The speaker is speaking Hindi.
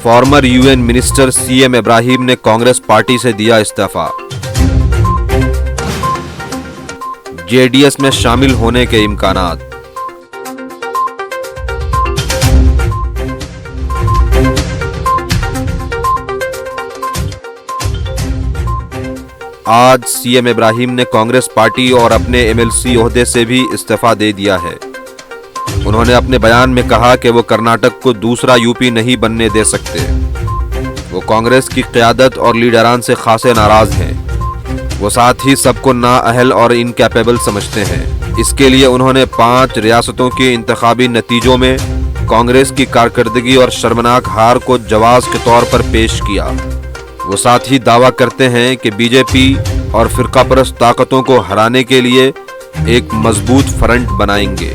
Farmer UN minister CM Ibrahim ने कांग्रेस पार्टी से दिया इस्तीफा। जेडीएस में शामिल होने के इम्कानात। आज सीएम इब्राहिम ने कांग्रेस पार्टी और अपने एमएलसी ओहदे से भी इस्तीफा दे दिया है। उन्होंने अपने बयान में कहा कि वो कर्नाटक को दूसरा यूपी नहीं बनने दे सकते। वो कांग्रेस की क़यादत और लीडरान से खासे नाराज हैं। वो साथ ही सबको नाअहल और इनकैपेबल समझते हैं। इसके लिए उन्होंने 5 रियासतों के इंतखाबी नतीजों में कांग्रेस की कारकर्दगी और शर्मनाक हार को जवाब के तौर पर पेश किया। वो साथ ही दावा करते हैं कि बीजेपी और फिरकापरस्त ताकतों को हराने के लिए एक मजबूत फ्रंट बनाएंगे।